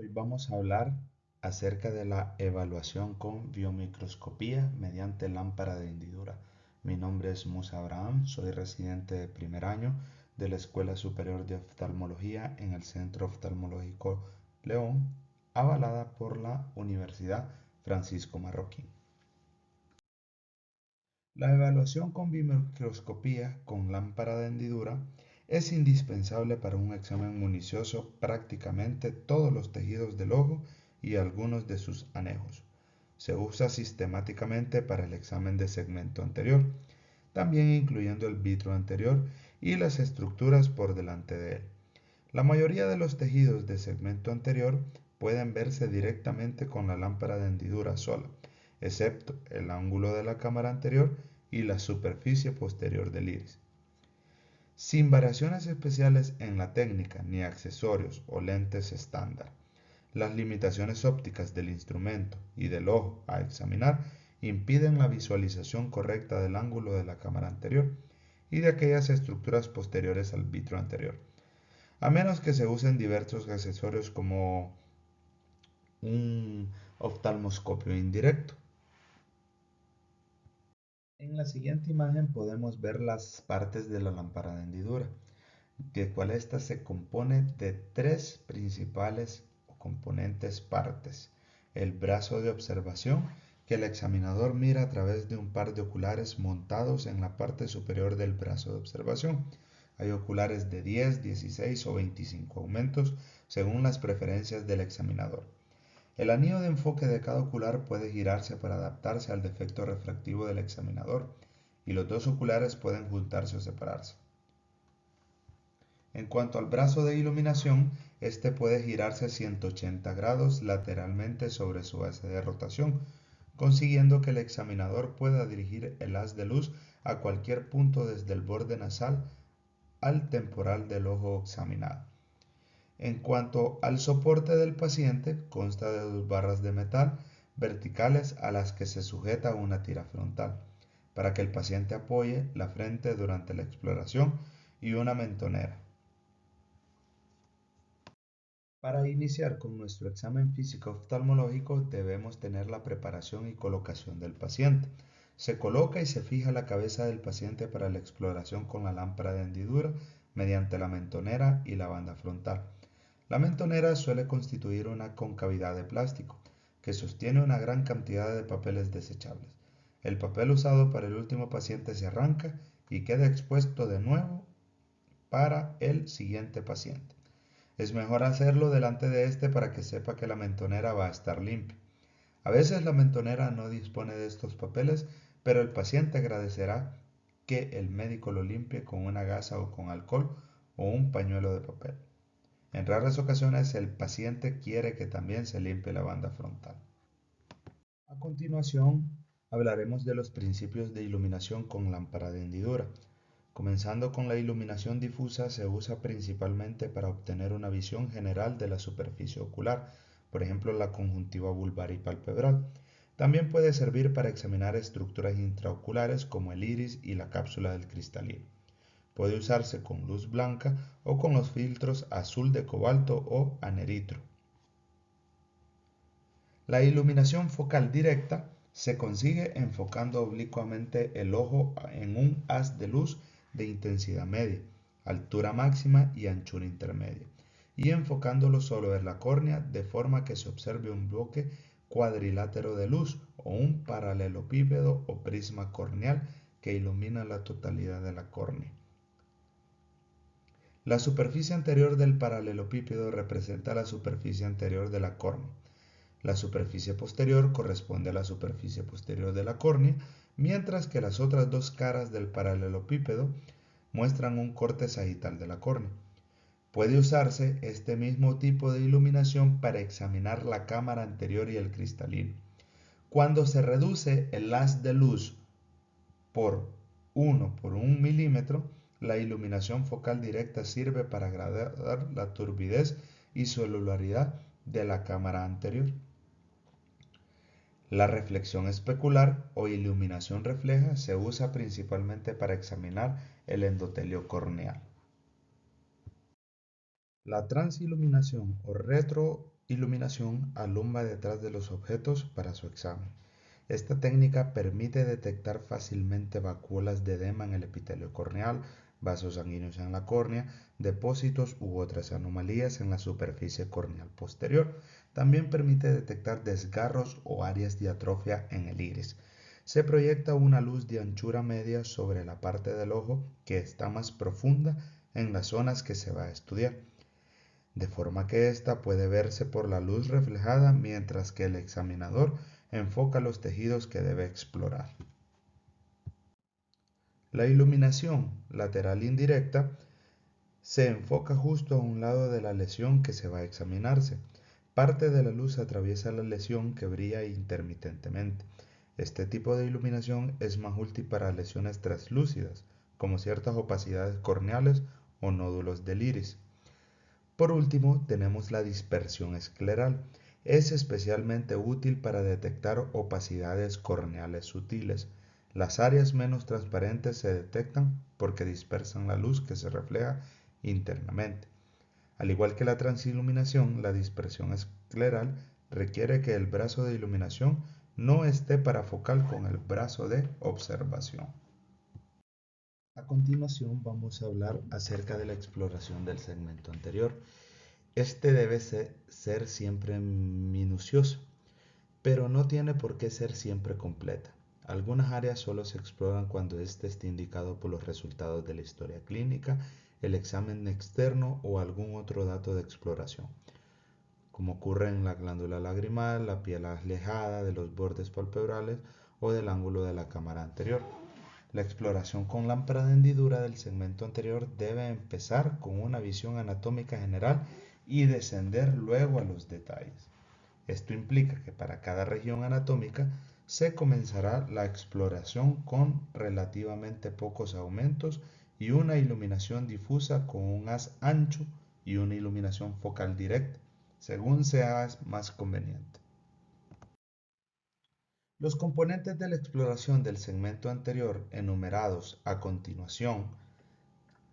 Hoy vamos a hablar acerca de la evaluación con biomicroscopía mediante lámpara de hendidura. Mi nombre es Musa Abraham, soy residente de primer año de la Escuela Superior de Oftalmología en el Centro Oftalmológico León, avalada por la Universidad Francisco Marroquín. La evaluación con bimicroscopía con lámpara de hendidura es indispensable para un examen minucioso prácticamente todos los tejidos del ojo y algunos de sus anejos. Se usa sistemáticamente para el examen de segmento anterior, también incluyendo el vitro anterior y las estructuras por delante de él. La mayoría de los tejidos de segmento anterior pueden verse directamente con la lámpara de hendidura sola, excepto el ángulo de la cámara anterior y la superficie posterior del iris. Sin variaciones especiales en la técnica ni accesorios o lentes estándar. Las limitaciones ópticas del instrumento y del ojo a examinar impiden la visualización correcta del ángulo de la cámara anterior y de aquellas estructuras posteriores al vitro anterior, a menos que se usen diversos accesorios como un oftalmoscopio indirecto. En la siguiente imagen podemos ver las partes de la lámpara de hendidura, de cual ésta se compone de tres principales o componentes partes. El brazo de observación, que el examinador mira a través de un par de oculares montados en la parte superior del brazo de observación. Hay oculares de 10, 16 o 25 aumentos según las preferencias del examinador. El anillo de enfoque de cada ocular puede girarse para adaptarse al defecto refractivo del examinador, y los dos oculares pueden juntarse o separarse. En cuanto al brazo de iluminación, este puede girarse 180 grados lateralmente sobre su eje de rotación, consiguiendo que el examinador pueda dirigir el haz de luz a cualquier punto desde el borde nasal al temporal del ojo examinado. En cuanto al soporte del paciente, consta de dos barras de metal verticales a las que se sujeta una tira frontal, para que el paciente apoye la frente durante la exploración, y una mentonera. Para iniciar con nuestro examen físico oftalmológico debemos tener la preparación y colocación del paciente. Se coloca y se fija la cabeza del paciente para la exploración con la lámpara de hendidura mediante la mentonera y la banda frontal. La mentonera suele constituir una concavidad de plástico que sostiene una gran cantidad de papeles desechables. El papel usado para el último paciente se arranca y queda expuesto de nuevo para el siguiente paciente. Es mejor hacerlo delante de este para que sepa que la mentonera va a estar limpia. A veces la mentonera no dispone de estos papeles, pero el paciente agradecerá que el médico lo limpie con una gasa o con alcohol o un pañuelo de papel. En raras ocasiones el paciente quiere que también se limpie la banda frontal. A continuación, hablaremos de los principios de iluminación con lámpara de hendidura. Comenzando con la iluminación difusa, se usa principalmente para obtener una visión general de la superficie ocular, por ejemplo la conjuntiva vulvar y palpebral. También puede servir para examinar estructuras intraoculares como el iris y la cápsula del cristalino. Puede usarse con luz blanca o con los filtros azul de cobalto o aneritro. La iluminación focal directa se consigue enfocando oblicuamente el ojo en un haz de luz de intensidad media, altura máxima y anchura intermedia, y enfocándolo solo en la córnea de forma que se observe un bloque cuadrilátero de luz o un paralelepípedo o prisma corneal que ilumina la totalidad de la córnea. La superficie anterior del paralelepípedo representa la superficie anterior de la córnea. La superficie posterior corresponde a la superficie posterior de la córnea, mientras que las otras dos caras del paralelepípedo muestran un corte sagital de la córnea. Puede usarse este mismo tipo de iluminación para examinar la cámara anterior y el cristalino. Cuando se reduce el haz de luz por 1 por 1 milímetro, la iluminación focal directa sirve para agradar la turbidez y celularidad de la cámara anterior. La reflexión especular o iluminación refleja se usa principalmente para examinar el endotelio corneal. La transiluminación o iluminación alumbra detrás de los objetos para su examen. Esta técnica permite detectar fácilmente vacuolas de edema en el epitelio corneal, vasos sanguíneos en la córnea, depósitos u otras anomalías en la superficie corneal posterior. También permite detectar desgarros o áreas de atrofia en el iris. Se proyecta una luz de anchura media sobre la parte del ojo que está más profunda en las zonas que se va a estudiar, de forma que ésta puede verse por la luz reflejada mientras que el examinador enfoca los tejidos que debe explorar. La iluminación lateral indirecta se enfoca justo a un lado de la lesión que se va a examinarse. Parte de la luz atraviesa la lesión que brilla intermitentemente. Este tipo de iluminación es más útil para lesiones translúcidas, como ciertas opacidades corneales o nódulos del iris. Por último, tenemos la dispersión escleral. Es especialmente útil para detectar opacidades corneales sutiles. Las áreas menos transparentes se detectan porque dispersan la luz que se refleja internamente. Al igual que la transiluminación, la dispersión escleral requiere que el brazo de iluminación no esté parafocal con el brazo de observación. A continuación vamos a hablar acerca de la exploración del segmento anterior. Este debe ser siempre minucioso, pero no tiene por qué ser siempre completa. Algunas áreas solo se exploran cuando éste esté indicado por los resultados de la historia clínica, el examen externo o algún otro dato de exploración, como ocurre en la glándula lagrimal, la piel alejada de los bordes palpebrales o del ángulo de la cámara anterior. La exploración con lámpara de hendidura del segmento anterior debe empezar con una visión anatómica general y descender luego a los detalles. Esto implica que para cada región anatómica se comenzará la exploración con relativamente pocos aumentos y una iluminación difusa con un haz ancho y una iluminación focal directa, según sea más conveniente. Los componentes de la exploración del segmento anterior enumerados a continuación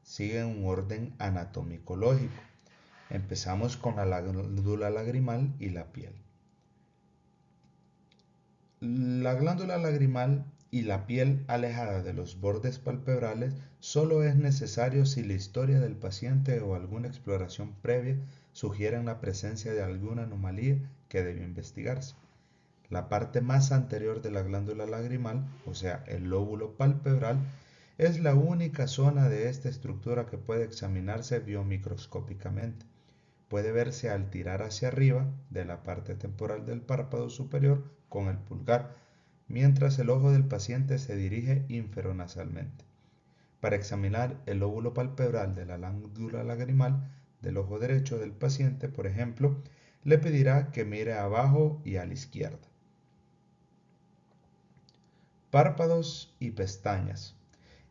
siguen un orden anatómico lógico. Empezamos con la glándula lagrimal y la piel. La glándula lagrimal y la piel alejada de los bordes palpebrales solo es necesario si la historia del paciente o alguna exploración previa sugieren la presencia de alguna anomalía que debe investigarse. La parte más anterior de la glándula lagrimal, o sea, el lóbulo palpebral, es la única zona de esta estructura que puede examinarse biomicroscópicamente. Puede verse al tirar hacia arriba de la parte temporal del párpado superior con el pulgar, mientras el ojo del paciente se dirige inferonasalmente. Para examinar el lóbulo palpebral de la glándula lagrimal del ojo derecho del paciente, por ejemplo, le pedirá que mire abajo y a la izquierda. Párpados y pestañas.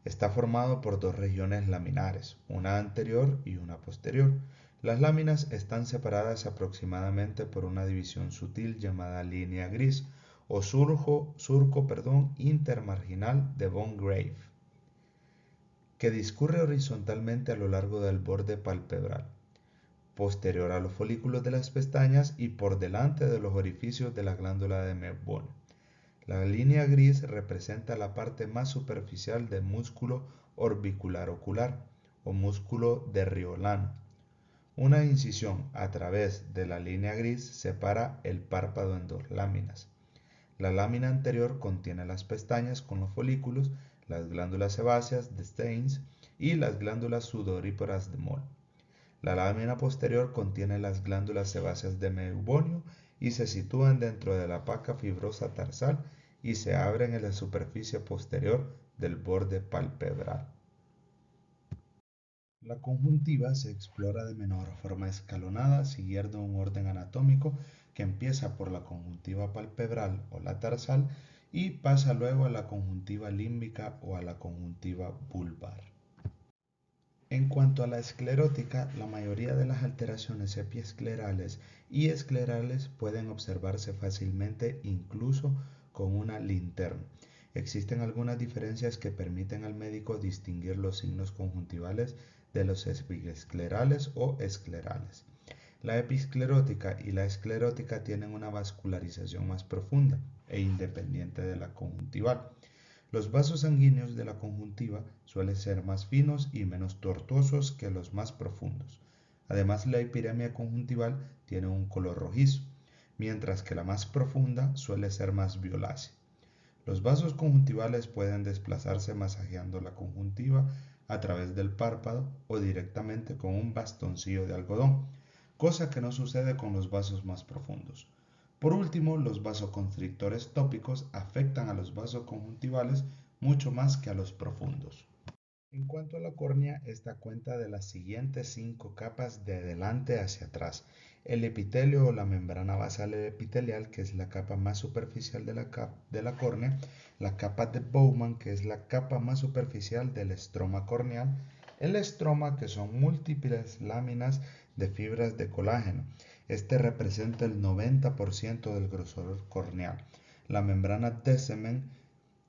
Está formado por dos regiones laminares, una anterior y una posterior. Las láminas están separadas aproximadamente por una división sutil llamada línea gris o surco intermarginal de von Grave, que discurre horizontalmente a lo largo del borde palpebral, posterior a los folículos de las pestañas y por delante de los orificios de la glándula de Meibomian. La línea gris representa la parte más superficial del músculo orbicular ocular o músculo de Riolan. Una incisión a través de la línea gris separa el párpado en dos láminas. La lámina anterior contiene las pestañas con los folículos, las glándulas sebáceas de Steins y las glándulas sudoríparas de Moll. La lámina posterior contiene las glándulas sebáceas de Meibomian y se sitúan dentro de la placa fibrosa tarsal y se abren en la superficie posterior del borde palpebral. La conjuntiva se explora de menor forma escalonada siguiendo un orden anatómico que empieza por la conjuntiva palpebral o la tarsal y pasa luego a la conjuntiva límbica o a la conjuntiva vulvar. En cuanto a la esclerótica, la mayoría de las alteraciones epiesclerales y esclerales pueden observarse fácilmente incluso con una linterna. Existen algunas diferencias que permiten al médico distinguir los signos conjuntivales de los epiesclerales o esclerales. La episclerótica y la esclerótica tienen una vascularización más profunda e independiente de la conjuntival. Los vasos sanguíneos de la conjuntiva suelen ser más finos y menos tortuosos que los más profundos. Además, la epidemia conjuntival tiene un color rojizo, mientras que la más profunda suele ser más violácea. Los vasos conjuntivales pueden desplazarse masajeando la conjuntiva a través del párpado o directamente con un bastoncillo de algodón, cosa que no sucede con los vasos más profundos. Por último, los vasoconstrictores tópicos afectan a los vasos conjuntivales mucho más que a los profundos. En cuanto a la córnea, esta cuenta de las siguientes 5 capas de adelante hacia atrás. El epitelio o la membrana basal epitelial, que es la capa más superficial de la córnea, la capa de Bowman, que es la capa más superficial del estroma corneal, el estroma, que son múltiples láminas de fibras de colágeno. Este representa el 90% del grosor corneal. La membrana Descemet,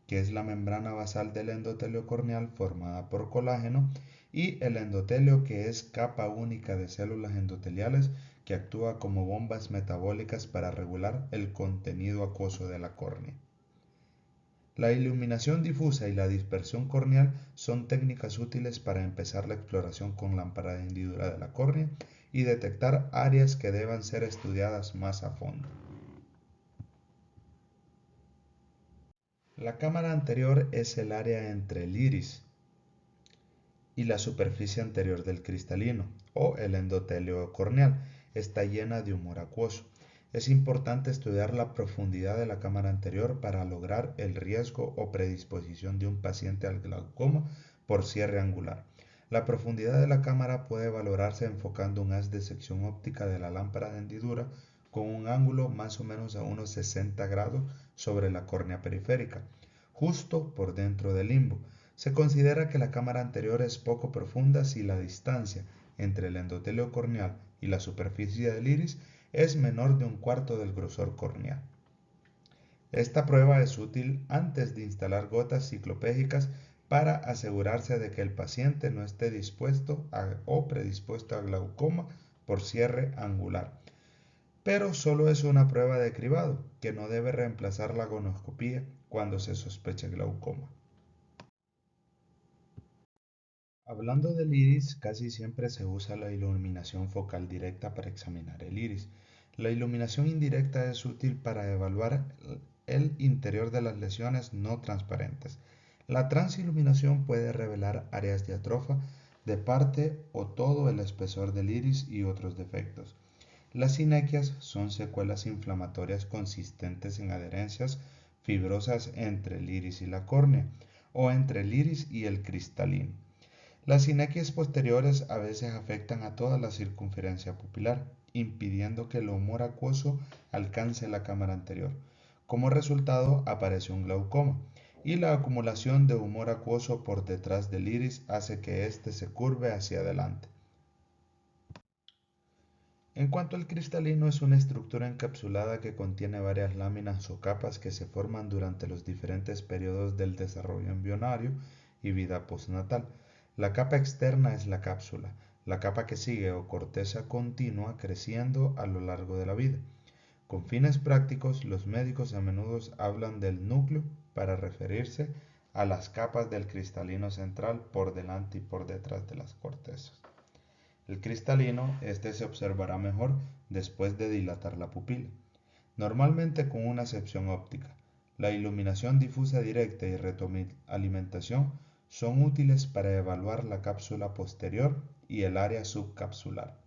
que es la membrana basal del endotelio corneal formada por colágeno, y el endotelio, que es capa única de células endoteliales que actúa como bombas metabólicas para regular el contenido acuoso de la córnea. La iluminación difusa y la dispersión corneal son técnicas útiles para empezar la exploración con lámpara de hendidura de la córnea y detectar áreas que deban ser estudiadas más a fondo. La cámara anterior es el área entre el iris y la superficie anterior del cristalino o el endotelio corneal. Está llena de humor acuoso. Es importante estudiar la profundidad de la cámara anterior para lograr el riesgo o predisposición de un paciente al glaucoma por cierre angular. La profundidad de la cámara puede valorarse enfocando un haz de sección óptica de la lámpara de hendidura con un ángulo más o menos a unos 60 grados sobre la córnea periférica, justo por dentro del limbo. Se considera que la cámara anterior es poco profunda si la distancia entre el endotelio corneal y la superficie del iris es menor de un cuarto del grosor corneal. Esta prueba es útil antes de instalar gotas ciclopégicas para asegurarse de que el paciente no esté dispuesto o predispuesto a glaucoma por cierre angular. Pero solo es una prueba de cribado que no debe reemplazar la gonoscopía cuando se sospeche glaucoma. Hablando del iris, casi siempre se usa la iluminación focal directa para examinar el iris. La iluminación indirecta es útil para evaluar el interior de las lesiones no transparentes. La transiluminación puede revelar áreas de atrofa de parte o todo el espesor del iris y otros defectos. Las sinequias son secuelas inflamatorias consistentes en adherencias fibrosas entre el iris y la córnea o entre el iris y el cristalino. Las sinequias posteriores a veces afectan a toda la circunferencia pupilar, impidiendo que el humor acuoso alcance la cámara anterior. Como resultado aparece un glaucoma, y la acumulación de humor acuoso por detrás del iris hace que éste se curve hacia adelante. En cuanto al cristalino, es una estructura encapsulada que contiene varias láminas o capas que se forman durante los diferentes periodos del desarrollo embrionario y vida postnatal. La capa externa es la cápsula, la capa que sigue o corteza continua creciendo a lo largo de la vida. Con fines prácticos, los médicos a menudo hablan del núcleo para referirse a las capas del cristalino central por delante y por detrás de las cortezas. El cristalino, este se observará mejor después de dilatar la pupila, normalmente con una acepción óptica. La iluminación difusa directa y retroalimentación son útiles para evaluar la cápsula posterior y el área subcapsular.